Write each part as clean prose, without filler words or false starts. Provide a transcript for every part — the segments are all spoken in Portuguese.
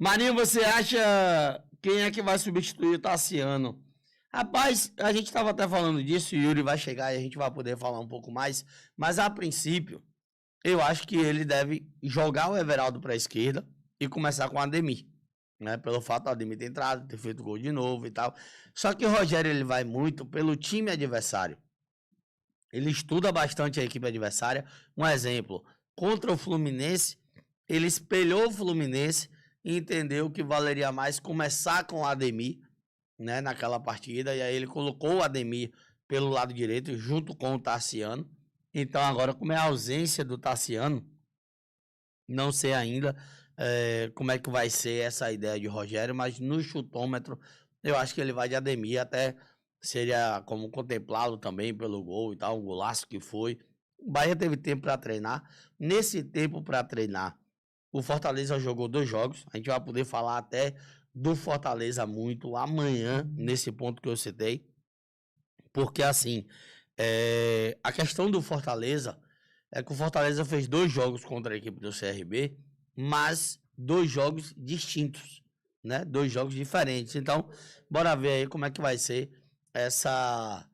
Marinho, você acha quem é que vai substituir o Tassiano? Rapaz, a gente estava até falando disso, o Yuri vai chegar e a gente vai poder falar um pouco mais, mas a princípio, eu acho que ele deve jogar o Everaldo para a esquerda e começar com o Ademir, né? Pelo fato do Ademir ter entrado, ter feito gol de novo e tal. Só que o Rogério ele vai muito pelo time adversário. Ele estuda bastante a equipe adversária. Um exemplo, contra o Fluminense, ele espelhou o Fluminense e entendeu que valeria mais começar com o Ademir, né, naquela partida, e aí ele colocou o Ademir pelo lado direito, junto com o Tassiano. Então agora, como é a ausência do Tassiano, não sei ainda como é que vai ser essa ideia de Rogério, mas no chutômetro, eu acho que ele vai de Ademir, até seria como contemplá-lo também pelo gol e tal, o golaço que foi. O Bahia teve tempo para treinar. Nesse tempo para treinar, o Fortaleza jogou 2 jogos. A gente vai poder falar até do Fortaleza muito amanhã, nesse ponto que eu citei. Porque, assim, a questão do Fortaleza é que o Fortaleza fez 2 jogos contra a equipe do CRB, mas 2 jogos distintos, né? 2 jogos diferentes. Então, bora ver aí como é que vai ser essa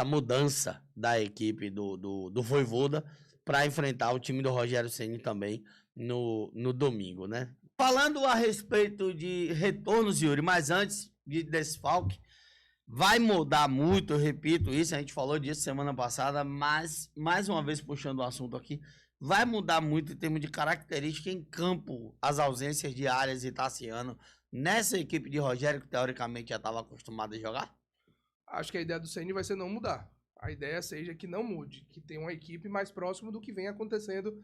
mudança da equipe do Vojvoda para enfrentar o time do Rogério Ceni também no domingo, né? Falando a respeito de retornos, Yuri, mas antes de desfalque, vai mudar muito, eu repito isso, a gente falou disso semana passada, mas mais uma vez puxando o assunto aqui, vai mudar muito em termos de característica em campo, as ausências de Arias e Tassiano nessa equipe de Rogério, que teoricamente já estava acostumado a jogar? Acho que a ideia do Ceni vai ser não mudar. A ideia seja que não mude, que tenha uma equipe mais próxima do que vem acontecendo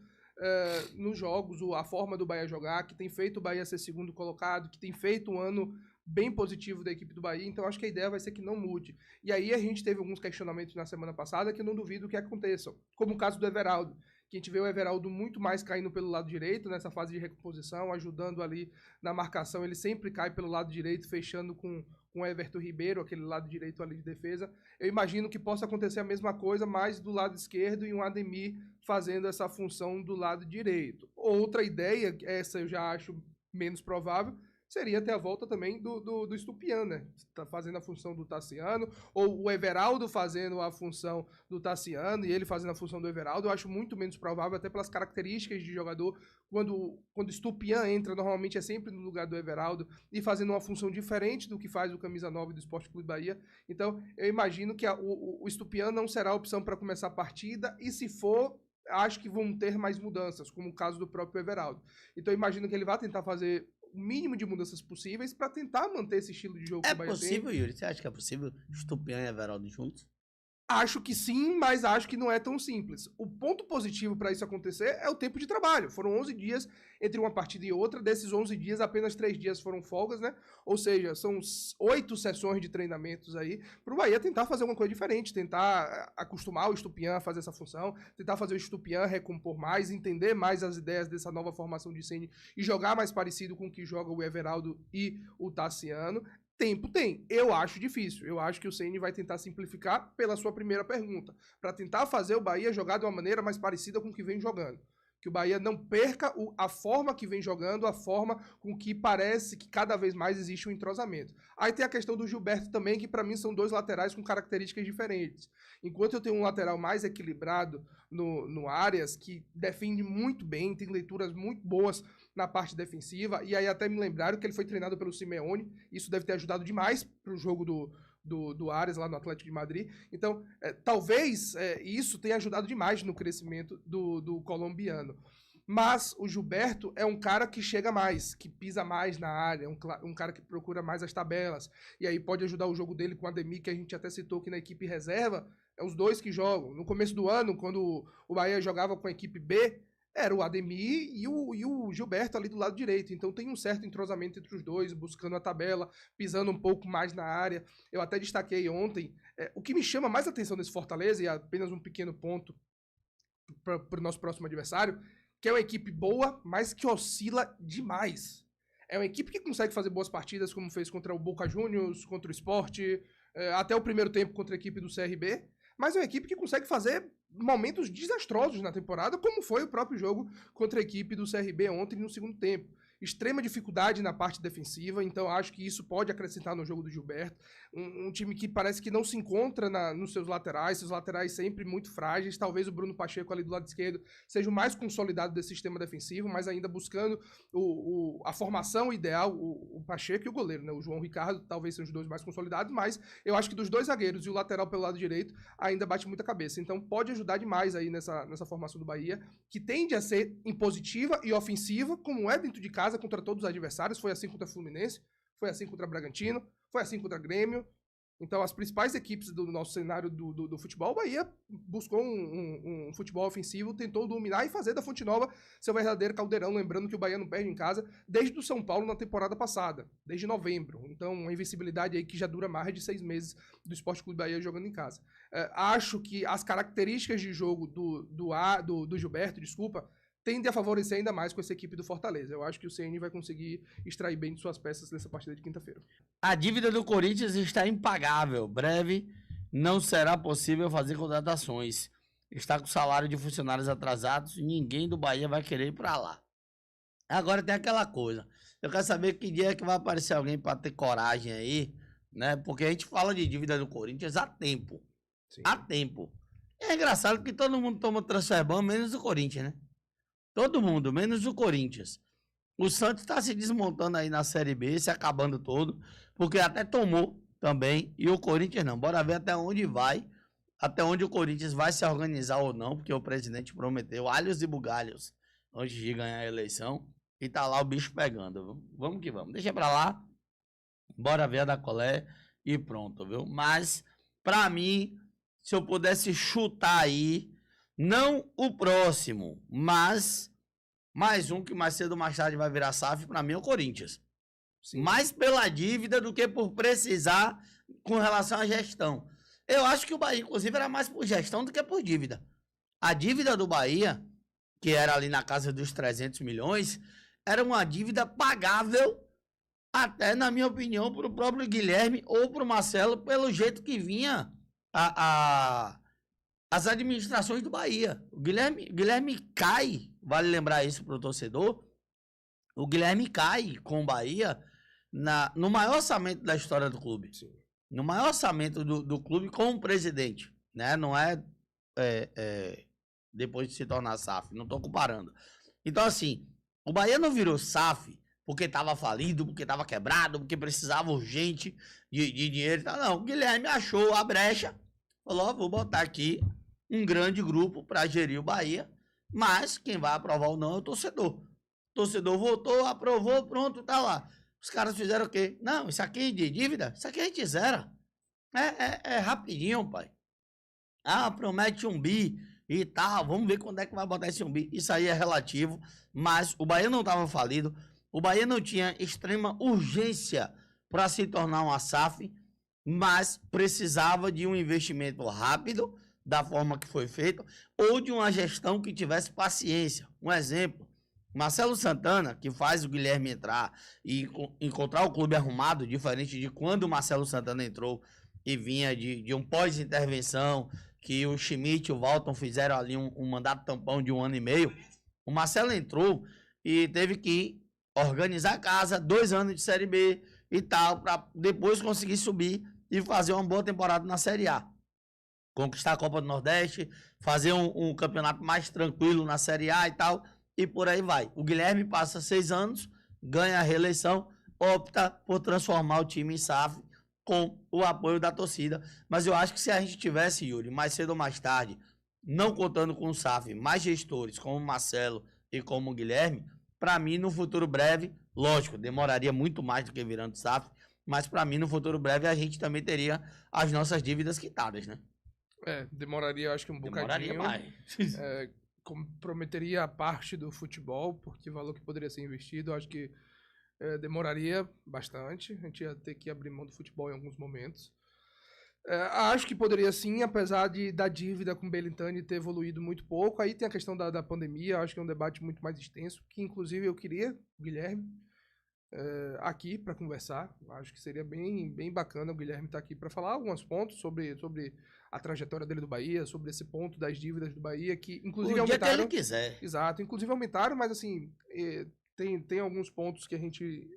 nos jogos, a forma do Bahia jogar, que tem feito o Bahia ser segundo colocado, que tem feito um ano bem positivo da equipe do Bahia, então acho que a ideia vai ser que não mude. E aí a gente teve alguns questionamentos na semana passada que eu não duvido que aconteçam, como o caso do Everaldo, que a gente vê o Everaldo muito mais caindo pelo lado direito nessa fase de recomposição, ajudando ali na marcação, ele sempre cai pelo lado direito, fechando com o Everton Ribeiro, aquele lado direito ali de defesa. Eu imagino que possa acontecer a mesma coisa, mas do lado esquerdo e um Ademir fazendo essa função do lado direito. Outra ideia, essa eu já acho menos provável, seria ter a volta também do Estupian, né? Tá fazendo a função do Tassiano, ou o Everaldo fazendo a função do Tassiano e ele fazendo a função do Everaldo. Eu acho muito menos provável, até pelas características de jogador. Quando o Estupian entra, normalmente é sempre no lugar do Everaldo e fazendo uma função diferente do que faz o camisa 9 do Sport Clube Bahia. Então, eu imagino que o Estupian não será a opção para começar a partida, e se for, acho que vão ter mais mudanças, como o caso do próprio Everaldo. Então, eu imagino que ele vai tentar fazer o mínimo de mudanças possíveis para tentar manter esse estilo de jogo que o Bahia tem. É possível, Yuri? Você acha que é possível Estupian e Everaldo juntos? Acho que sim, mas acho que não é tão simples. O ponto positivo para isso acontecer é o tempo de trabalho. Foram 11 dias entre uma partida e outra. Desses 11 dias, apenas 3 dias foram folgas, né? Ou seja, são 8 sessões de treinamentos aí para o Bahia tentar fazer uma coisa diferente, tentar acostumar o Estupian a fazer essa função, tentar fazer o Estupian recompor mais, entender mais as ideias dessa nova formação de Ceni e jogar mais parecido com o que joga o Everaldo e o Tassiano. Tempo tem. Eu acho difícil. Eu acho que o Ceni vai tentar simplificar pela sua primeira pergunta, para tentar fazer o Bahia jogar de uma maneira mais parecida com o que vem jogando. Que o Bahia não perca a forma que vem jogando, a forma com que parece que cada vez mais existe um entrosamento. Aí tem a questão do Gilberto também, que para mim são 2 laterais com características diferentes. Enquanto eu tenho um lateral mais equilibrado no Arias, que defende muito bem, tem leituras muito boas na parte defensiva, e aí até me lembraram que ele foi treinado pelo Simeone, isso deve ter ajudado demais para o jogo do Arias lá no Atlético de Madrid. Então, talvez isso tenha ajudado demais no crescimento do colombiano. Mas o Gilberto é um cara que chega mais, que pisa mais na área, um cara que procura mais as tabelas, e aí pode ajudar o jogo dele com o Ademir, que a gente até citou que na equipe reserva, é os 2 que jogam. No começo do ano, quando o Bahia jogava com a equipe B, era o Ademir e o Gilberto ali do lado direito. Então tem um certo entrosamento entre os 2, buscando a tabela, pisando um pouco mais na área. Eu até destaquei ontem. O que me chama mais atenção nesse Fortaleza, e apenas um pequeno ponto para o nosso próximo adversário, que é uma equipe boa, mas que oscila demais. É uma equipe que consegue fazer boas partidas, como fez contra o Boca Juniors, contra o Sport, até o primeiro tempo contra a equipe do CRB, mas é uma equipe que consegue fazer momentos desastrosos na temporada, como foi o próprio jogo contra a equipe do CRB ontem no segundo tempo. extrema dificuldade na parte defensiva, então acho que isso pode acrescentar no jogo do Gilberto. Um time que parece que não se encontra nos seus laterais sempre muito frágeis. Talvez o Bruno Pacheco ali do lado esquerdo seja o mais consolidado desse sistema defensivo, mas ainda buscando a formação ideal, o Pacheco e o goleiro, né? O João Ricardo talvez sejam os dois mais consolidados, mas eu acho que dos dois zagueiros e o lateral pelo lado direito ainda bate muita cabeça. Então pode ajudar demais aí nessa formação do Bahia, que tende a ser impositiva e ofensiva, como é dentro de casa contra todos os adversários. Foi assim contra o Fluminense, foi assim contra o Bragantino, foi assim contra o Grêmio. Então, as principais equipes do nosso cenário do futebol, o Bahia buscou um futebol ofensivo, tentou dominar e fazer da Fonte Nova seu verdadeiro caldeirão. Lembrando que o Bahia não perde em casa desde o São Paulo na temporada passada, desde novembro. Então, uma invencibilidade aí que já dura mais de 6 meses do Sport Clube Bahia jogando em casa. Acho que as características de jogo do Gilberto, tende a favorecer ainda mais com essa equipe do Fortaleza. Eu acho que o CN vai conseguir extrair bem de suas peças nessa partida de quinta-feira. A dívida do Corinthians está impagável. Breve não será possível fazer contratações. Está com salário de funcionários atrasados e ninguém do Bahia vai querer ir para lá. Agora tem aquela coisa. Eu quero saber que dia é que vai aparecer alguém para ter coragem aí, né? Porque a gente fala de dívida do Corinthians há tempo. Sim. Há tempo. É engraçado que todo mundo toma transfer ban, menos o Corinthians, né? Todo mundo, menos o Corinthians. O Santos está se desmontando aí na Série B, se acabando todo, porque até tomou também, e o Corinthians não. Bora ver até onde vai, até onde o Corinthians vai se organizar ou não, porque o presidente prometeu alhos e bugalhos antes de ganhar a eleição, e tá lá o bicho pegando. Vamos que vamos. Deixa pra lá, bora ver a da colé e pronto, viu? Mas, pra mim, se eu pudesse chutar aí, não o próximo, mas mais um que mais cedo ou mais tarde vai virar SAF, para mim é o Corinthians. Sim. Mais pela dívida do que por precisar com relação à gestão. Eu acho que o Bahia, inclusive, era mais por gestão do que por dívida. A dívida do Bahia, que era ali na casa dos 300 milhões, era uma dívida pagável, até, na minha opinião, para o próprio Guilherme ou para o Marcelo, pelo jeito que vinha as administrações do Bahia. O Guilherme cai, vale lembrar isso para o torcedor, o Guilherme cai com o Bahia no maior orçamento da história do clube. Sim. No maior orçamento do clube como presidente, né? Não é, depois de se tornar SAF, não estou comparando. Então, assim, o Bahia não virou SAF porque estava falido, porque estava quebrado, porque precisava urgente de dinheiro e tal. Não, o Guilherme achou a brecha, falou, vou botar aqui um grande grupo para gerir o Bahia, mas quem vai aprovar ou não é o torcedor. O torcedor votou, aprovou, pronto, tá lá. Os caras fizeram o quê? Não, isso aqui é de dívida, isso aqui a gente zera. É rapidinho, pai. Ah, promete 1 bi e tal, vamos ver quando é que vai botar esse 1 bi. Isso aí é relativo, mas o Bahia não estava falido, o Bahia não tinha extrema urgência para se tornar uma SAF, mas precisava de um investimento rápido, da forma que foi feito, ou de uma gestão que tivesse paciência. Um exemplo, Marcelo Santana, que faz o Guilherme entrar e encontrar o clube arrumado, diferente de quando o Marcelo Santana entrou e vinha de um pós-intervenção, que o Schmidt e o Walton fizeram ali um mandato tampão de 1 ano e meio. O Marcelo entrou e teve que organizar a casa, 2 anos de Série B e tal, para depois conseguir subir e fazer uma boa temporada na Série A. Conquistar a Copa do Nordeste, fazer um campeonato mais tranquilo na Série A e tal, e por aí vai. O Guilherme passa 6 anos, ganha a reeleição, opta por transformar o time em SAF com o apoio da torcida. Mas eu acho que se a gente tivesse, Yuri, mais cedo ou mais tarde, não contando com o SAF, mais gestores como o Marcelo e como o Guilherme, para mim, no futuro breve, lógico, demoraria muito mais do que virando SAF, mas para mim, no futuro breve, a gente também teria as nossas dívidas quitadas, né? Demoraria, acho que um bocadinho. Demoraria mais. Comprometeria a parte do futebol, porque o valor que poderia ser investido, acho que demoraria bastante. A gente ia ter que abrir mão do futebol em alguns momentos. Acho que poderia sim, apesar da dívida com o Belintani ter evoluído muito pouco. Aí tem a questão da pandemia, acho que é um debate muito mais extenso, que inclusive eu queria, o Guilherme, aqui para conversar. Acho que seria bem bacana o Guilherme estar aqui para falar alguns pontos sobre a trajetória dele do Bahia, sobre esse ponto das dívidas do Bahia, que inclusive aumentaram. Que ele quiser. Exato, inclusive aumentaram, mas assim, tem alguns pontos que a gente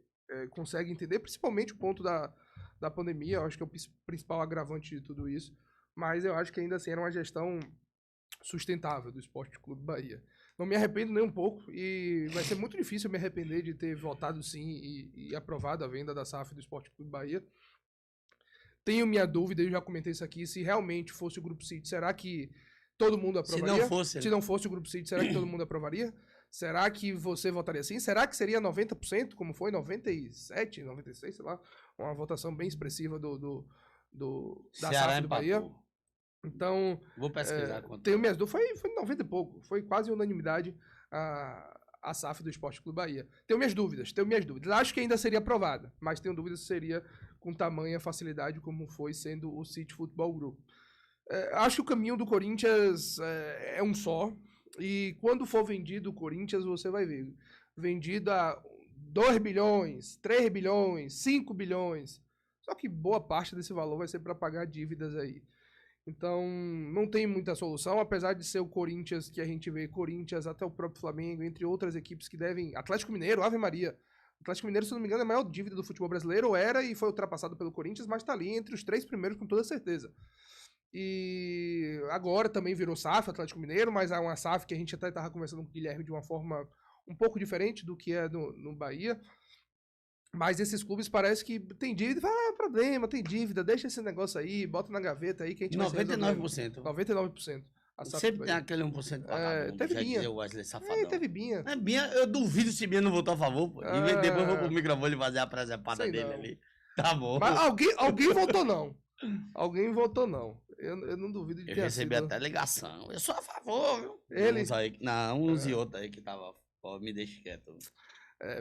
consegue entender, principalmente o ponto da pandemia, eu acho que é o principal agravante de tudo isso, mas eu acho que ainda assim era uma gestão sustentável do Esporte Clube Bahia. Não me arrependo nem um pouco e vai ser muito difícil me arrepender de ter votado sim e aprovado a venda da SAF do Esporte Clube Bahia. Tenho minha dúvida, eu já comentei isso aqui, se realmente fosse o Grupo City, será que todo mundo aprovaria? Se não fosse o Grupo City, será que todo mundo aprovaria? Será que você votaria sim? Será que seria 90%, como foi 97, 96, sei lá, uma votação bem expressiva da SAF do Bahia? Então, vou pesquisar. Tenho minhas dúvidas, foi 90 e pouco, foi quase unanimidade a SAF do Esporte Clube Bahia. Tenho minhas dúvidas. Acho que ainda seria aprovada, mas tenho dúvidas se seria com tamanha facilidade como foi sendo o City Football Group. Acho que o caminho do Corinthians é um só, e quando for vendido o Corinthians, você vai ver. Vendido a 2 bilhões, 3 bilhões, 5 bilhões. Só que boa parte desse valor vai ser para pagar dívidas aí. Então, não tem muita solução, apesar de ser o Corinthians, que a gente vê Corinthians, até o próprio Flamengo, entre outras equipes que devem... Atlético Mineiro, Ave Maria. Atlético Mineiro, se não me engano, é a maior dívida do futebol brasileiro, era e foi ultrapassado pelo Corinthians, mas tá ali entre os 3 primeiros com toda certeza. E agora também virou SAF, Atlético Mineiro, mas é uma SAF que a gente até estava conversando com o Guilherme de uma forma um pouco diferente do que é no Bahia. Mas esses clubes parece que tem dívida, problema, tem dívida, deixa esse negócio aí, bota na gaveta aí que a gente 99%. 99%. Sempre tem aquele 1% pagado. Teve Binha. Teve Binha. Binha. Eu duvido se Binha não votou a favor, pô. E depois eu vou pro microfone fazer a presepada dele ali. Tá bom. Mas alguém votou não. Alguém votou não. Eu não duvido de ter sido. Eu recebi até ligação. Eu sou a favor, viu? Eles... Uns e outros aí que tava... me deixa quieto.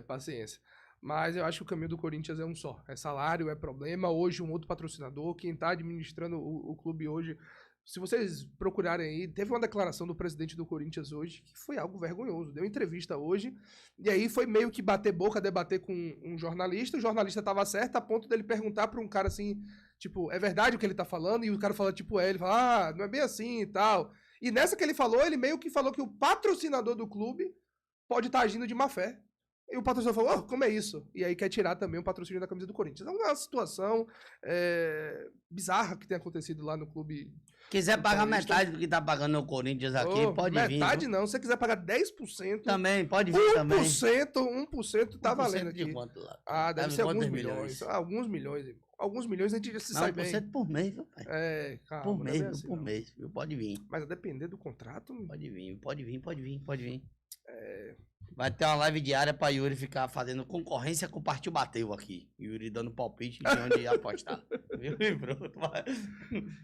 Paciência. Mas eu acho que o caminho do Corinthians é um só. É salário, é problema. Hoje, um outro patrocinador. Quem está administrando o clube hoje... Se vocês procurarem aí, teve uma declaração do presidente do Corinthians hoje que foi algo vergonhoso. Deu entrevista hoje, e aí foi meio que bater boca, debater com um jornalista. O jornalista estava certo a ponto dele perguntar para um cara assim, tipo, é verdade o que ele tá falando? E o cara fala, tipo, ele fala, não é bem assim e tal. E nessa que ele falou, ele meio que falou que o patrocinador do clube pode estar agindo de má fé. E o patrocinador falou, como é isso? E aí quer tirar também o patrocínio da camisa do Corinthians. É uma situação bizarra que tem acontecido lá no clube. Quiser pagar metade do que tá pagando o Corinthians aqui, pode vir. Metade não, se você quiser pagar 10%... Também, pode vir também. 1% tá valendo aqui. De quanto lá? Deve ser alguns milhões. Alguns milhões, irmão. Alguns milhões a gente já se sai bem. 1% por mês, viu, pai? Calma. Por mês, assim, por mês, viu? Pode vir. Mas a depender do contrato... Pode vir. Vai ter uma live diária pra Yuri ficar fazendo concorrência com o Partiu Bateu aqui. Yuri dando palpite de onde ia apostar. Viu? E pronto.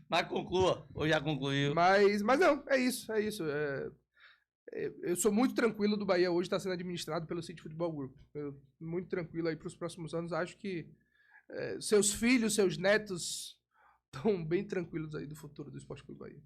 Mas conclua. Ou já concluiu? Mas não, é isso. Eu sou muito tranquilo do Bahia hoje estar sendo administrado pelo City Football Group. Muito tranquilo aí para os próximos anos. Acho que seus filhos, seus netos estão bem tranquilos aí do futuro do Esporte Clube Bahia.